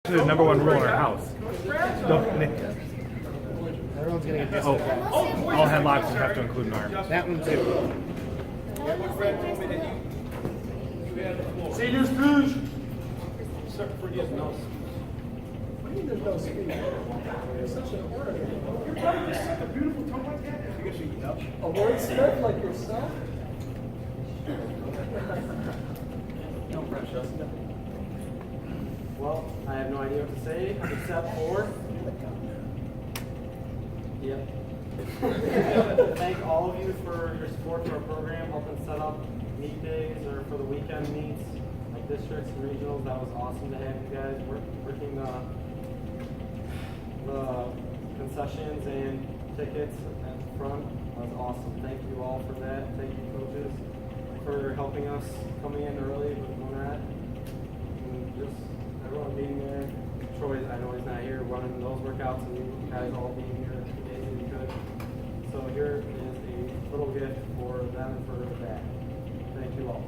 The number one rule in our house. Don't, Everyone's gonna get disconnected. all headlocks have to include an arm. That one too. Senior Speach. What do you mean there's no speed? It's such an order. You're trying to set a beautiful tone like that? A wordsmith like yourself? No pressure. Well, I have no idea what to say except for. Yep. Thank all of you for your support for our program, helping set up meet days or for the weekend meets, like districts and regionals. That was awesome to have you guys working the concessions and tickets at the front. That was awesome. Thank you all for that. Thank you, coaches, for helping us coming in early with Monad. And just everyone being there. Troy, I know he's not here, running those workouts, and you guys all being here the days that you could. So here is a little gift for them for that. Thank you all.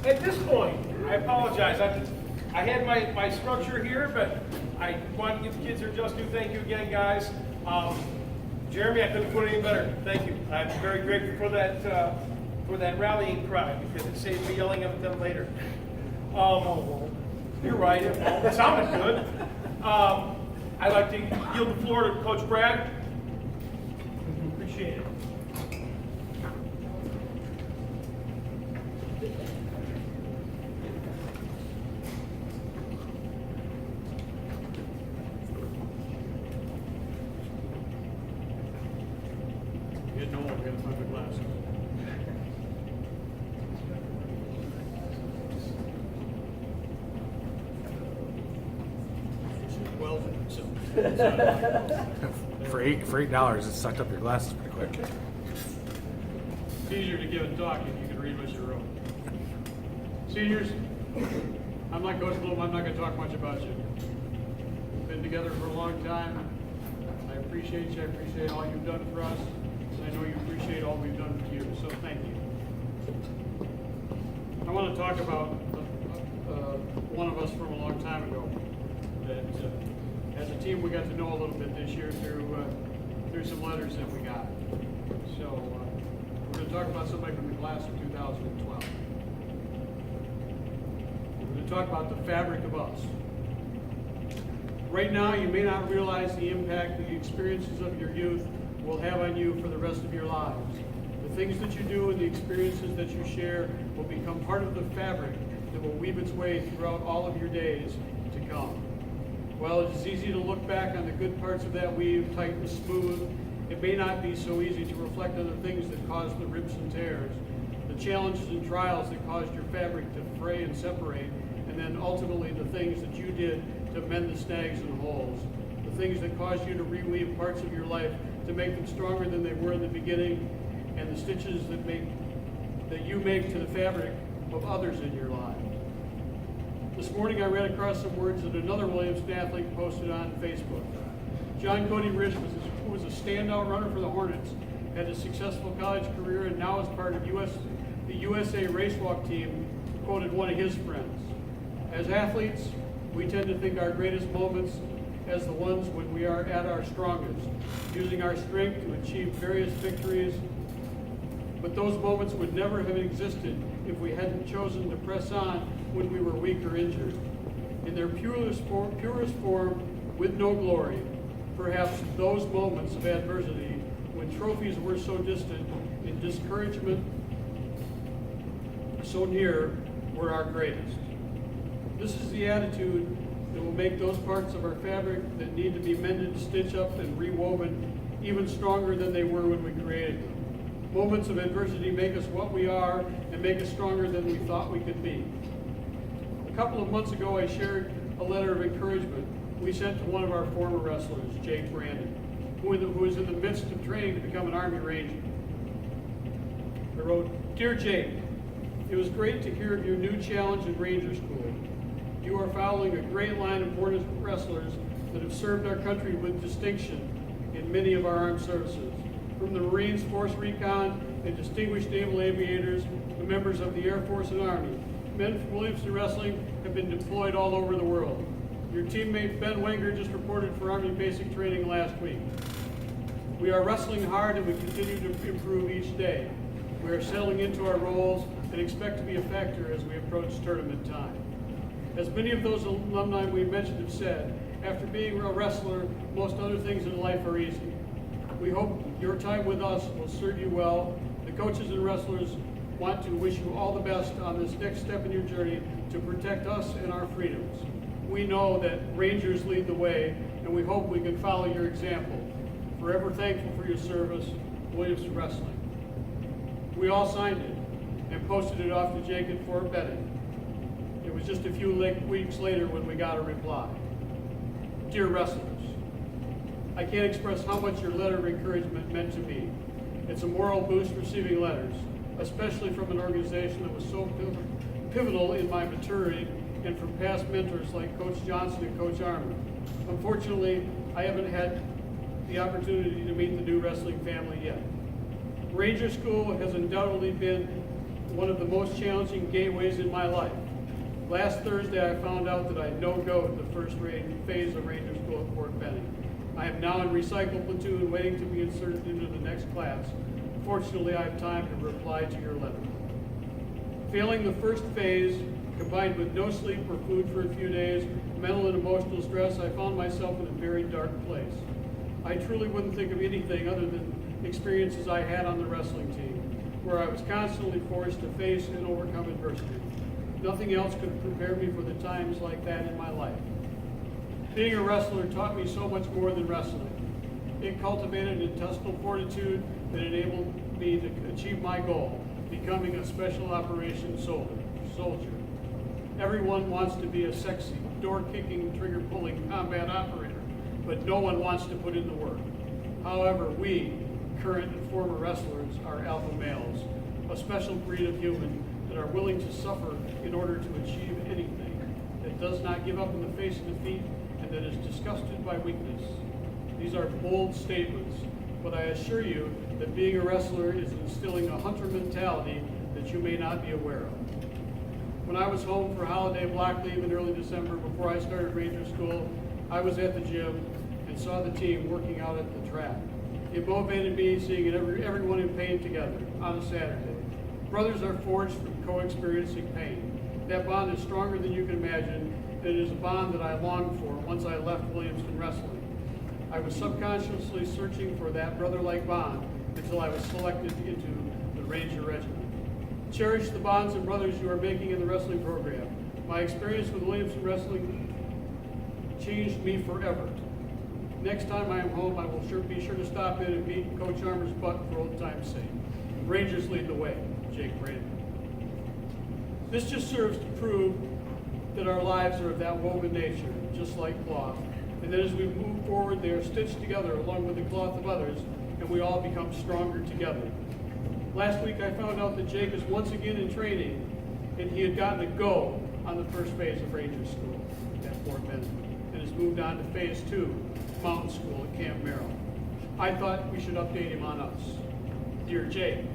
At this point, I apologize. I had my structure here, but I want to give the kids their just due. Thank you again, guys. Jeremy, I couldn't put it any better. Thank you. I'm very grateful for that rallying cry because it saved me yelling at them later. You're right. It sounded good. I'd like to yield the floor to Coach Brad. Appreciate it. Getting old, we gotta find the glasses. Well, so. For $8, it sucked up your glasses pretty quick. It's easier to give a talk if you can read what you wrote. Seniors, I'm like Coach Bloom, I'm not gonna talk much about you. We've been together for a long time. I appreciate you, I appreciate all you've done for us, and I know you appreciate all we've done for you, so thank you. I want to talk about one of us from a long time ago that as a team we got to know a little bit this year through some letters that we got. So we're going to talk about somebody from the class of 2012. We're going to talk about the fabric of us. Right now, you may not realize the impact the experiences of your youth will have on you for the rest of your lives. The things that you do and the experiences that you share will become part of the fabric that will weave its way throughout all of your days to come. While it is easy to look back on the good parts of that weave, tight and smooth, it may not be so easy to reflect on the things that caused the rips and tears, the challenges and trials that caused your fabric to fray and separate, and then ultimately the things that you did to mend the snags and holes, the things that caused you to reweave parts of your life to make them stronger than they were in the beginning, and the stitches that you make to the fabric of others in your life. This morning I ran across some words that another Williamston athlete posted on Facebook. John Cody Rich, who was a standout runner for the Hornets, had a successful college career and now is part of the USA Racewalk team, quoted one of his friends. As athletes, we tend to think our greatest moments as the ones when we are at our strongest, using our strength to achieve various victories, but those moments would never have existed if we hadn't chosen to press on when we were weak or injured. In their purest form, with no glory, perhaps those moments of adversity, when trophies were so distant and discouragement so near, were our greatest. This is the attitude that will make those parts of our fabric that need to be mended, stitched up, and rewoven even stronger than they were when we created them. Moments of adversity make us what we are and make us stronger than we thought we could be. A couple of months ago, I shared a letter of encouragement we sent to one of our former wrestlers, Jake Brandon, who is in the midst of training to become an Army Ranger. I wrote, "Dear Jake, it was great to hear of your new challenge in Ranger School. You are following a great line of born wrestlers that have served our country with distinction in many of our armed services, from the Marines, Force Recon, and distinguished naval aviators to members of the Air Force and Army. Men from Williamson Wrestling have been deployed all over the world. Your teammate Ben Wenger just reported for Army basic training last week. We are wrestling hard and we continue to improve each day. We are settling into our roles and expect to be a factor as we approach tournament time. As many of those alumni we mentioned have said, after being a wrestler, most other things in life are easy. We hope your time with us will serve you well. The coaches and wrestlers want to wish you all the best on this next step in your journey to protect us and our freedoms. We know that Rangers lead the way, and we hope we can follow your example. Forever thankful for your service, Williamson Wrestling." We all signed it and posted it off to Jake at Fort Benning. It was just a few weeks later when we got a reply. "Dear wrestlers, I can't express how much your letter of encouragement meant to me. It's a moral boost receiving letters, especially from an organization that was so pivotal in my maturity and from past mentors like Coach Johnson and Coach Armour. Unfortunately, I haven't had the opportunity to meet the new wrestling family yet. Ranger School has undoubtedly been one of the most challenging gateways in my life. Last Thursday, I found out that I no-go'd the first phase of Ranger School at Fort Benning. I am now in recycle platoon waiting to be inserted into the next class. Fortunately, I have time to reply to your letter. Failing the first phase, combined with no sleep or food for a few days, mental and emotional stress, I found myself in a very dark place. I truly wouldn't think of anything other than experiences I had on the wrestling team, where I was constantly forced to face and overcome adversity. Nothing else could prepare me for the times like that in my life. Being a wrestler taught me so much more than wrestling. It cultivated intestinal fortitude that enabled me to achieve my goal, becoming a special operations soldier. Everyone wants to be a sexy, door-kicking, trigger-pulling combat operator, but no one wants to put in the work. However, we, current and former wrestlers, are alpha males, a special breed of human that are willing to suffer in order to achieve anything, that does not give up in the face of defeat, and that is disgusted by weakness. These are bold statements, but I assure you that being a wrestler is instilling a hunter mentality that you may not be aware of. When I was home for holiday block leave in early December before I started Ranger School, I was at the gym and saw the team working out at the track. It motivated me seeing everyone in pain together on a Saturday. Brothers are forged from co-experiencing pain. That bond is stronger than you can imagine, and it is a bond that I longed for once I left Williamson Wrestling. I was subconsciously searching for that brother-like bond until I was selected into the Ranger Regiment. Cherish the bonds and brothers you are making in the wrestling program. My experience with Williamson Wrestling changed me forever. Next time I am home, I will be sure to stop in and beat Coach Armour's butt for old time's sake. Rangers lead the way. Jake Brandon. This just serves to prove that our lives are of that woven nature, just like cloth, and that as we move forward, they are stitched together along with the cloth of others, and we all become stronger together. Last week, I found out that Jake is once again in training, and he had gotten a go on the first phase of Ranger School at Fort Benning, and has moved on to phase 2, Mountain School at Camp Merrill. I thought we should update him on us. Dear Jake,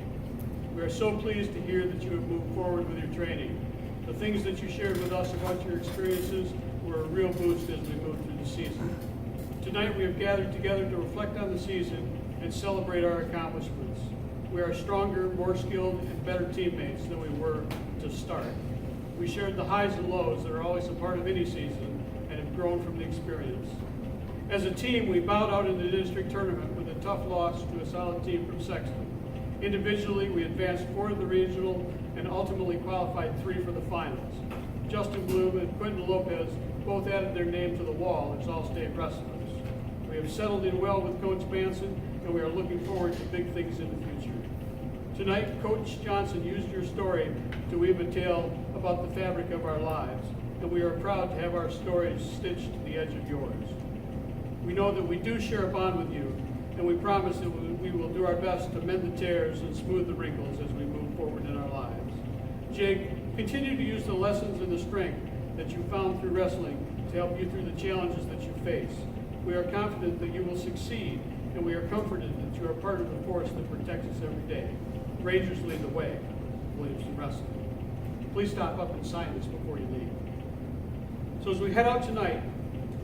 we are so pleased to hear that you have moved forward with your training. The things that you shared with us about your experiences were a real boost as we moved through the season. Tonight we have gathered together to reflect on the season and celebrate our accomplishments. We are stronger, more skilled, and better teammates than we were to start. We shared the highs and lows that are always a part of any season and have grown from the experience. As a team, we bowed out in the district tournament with a tough loss to a solid team from Sexton. Individually, we advanced 4 to the regional and ultimately qualified 3 for the finals. Justin Bloom and Quentin Lopez both added their name to the wall as All-State wrestlers. We have settled in well with Coach Manson, and we are looking forward to big things in the future. Tonight, Coach Johnson used your story to weave a tale about the fabric of our lives. and we are proud to have our stories stitched to the edge of yours. We know that we do share a bond with you, and we promise that we will do our best to mend the tears and smooth the wrinkles as we move forward in our lives. Jake, continue to use the lessons and the strength that you found through wrestling to help you through the challenges that you face. We are confident that you will succeed, and we are comforted that you are part of the force that protects us every day. Rangers lead the way. Williamson Wrestling. Please stop up and sign this before you leave. So as we head out tonight,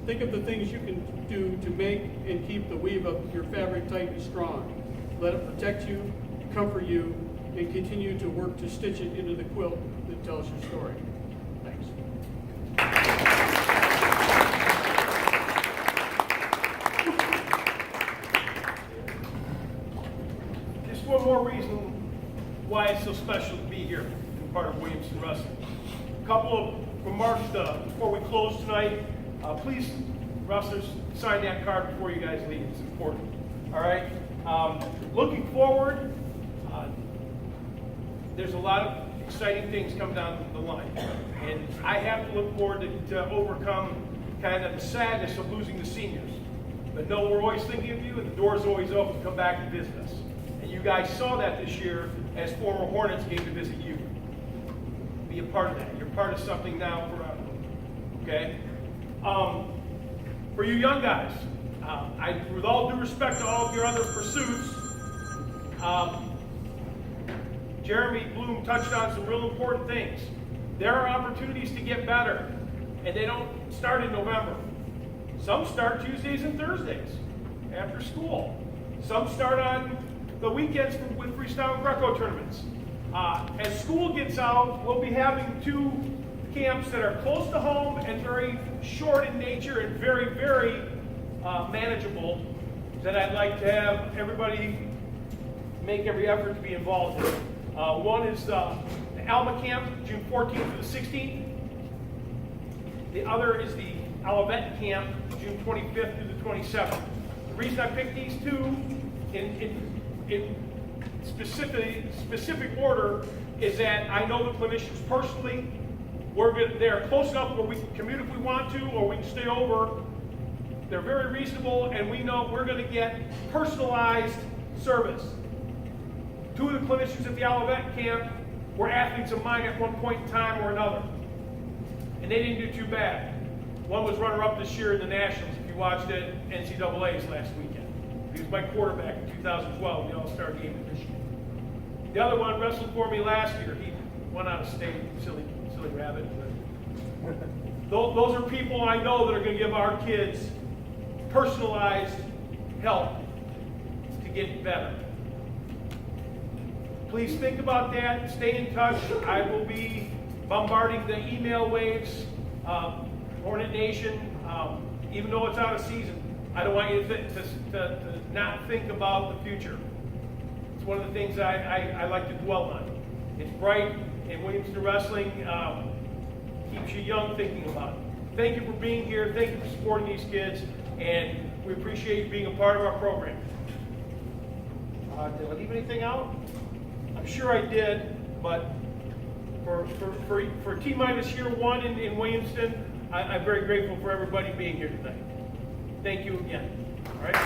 think of the things you can do to make and keep the weave of your fabric tight and strong. Let it protect you, comfort you, and continue to work to stitch it into the quilt that tells your story. Thanks. Just one more reason why it's so special to be here and part of Williamson Wrestling. A couple of remarks before we close tonight. Please, wrestlers, sign that card before you guys leave. It's important. All right. Looking forward, there's a lot of exciting things coming down the line, and I have to look forward to overcome kind of the sadness of losing the seniors. But no, we're always thinking of you, and the door's always open to come back and visit us. And you guys saw that this year as former Hornets came to visit you. Be a part of that. You're part of something now forever. Okay? For you young guys, with all due respect to all of your other pursuits, Jeremy Bloom touched on some real important things. There are opportunities to get better, and they don't start in November. Some start Tuesdays and Thursdays after school. Some start on the weekends with freestyle and Greco tournaments. As school gets out, we'll be having 2 camps that are close to home and very short in nature and very, very manageable that I'd like to have everybody make every effort to be involved in. One is the Alma camp, June 14th through the 16th. The other is the Olivet camp, June 25th through the 27th. The reason I picked these 2 in specific order is that I know the clinicians personally. They're close enough where we can commute if we want to, or we can stay over. They're very reasonable, and we know we're going to get personalized service. 2 of the clinicians at the Olivet camp were athletes of mine at one point in time or another, and they didn't do too bad. One was runner-up this year in the Nationals, if you watched it, NCAA's last weekend. He was my quarterback in 2012, the All-Star game in Michigan. The other one wrestled for me last year. He went out of state, silly rabbit. Those are people I know that are going to give our kids personalized help to get better. Please think about that. Stay in touch. I will be bombarding the email waves, Hornet Nation, even though it's out of season. I don't want you to not think about the future. It's one of the things I like to dwell on. It's bright, and Williamson Wrestling keeps you young thinking about it. Thank you for being here. Thank you for supporting these kids, and we appreciate you being a part of our program. Did I leave anything out? I'm sure I did, but for T-minus year 1 in Williamson, I'm very grateful for everybody being here tonight. Thank you again. All right.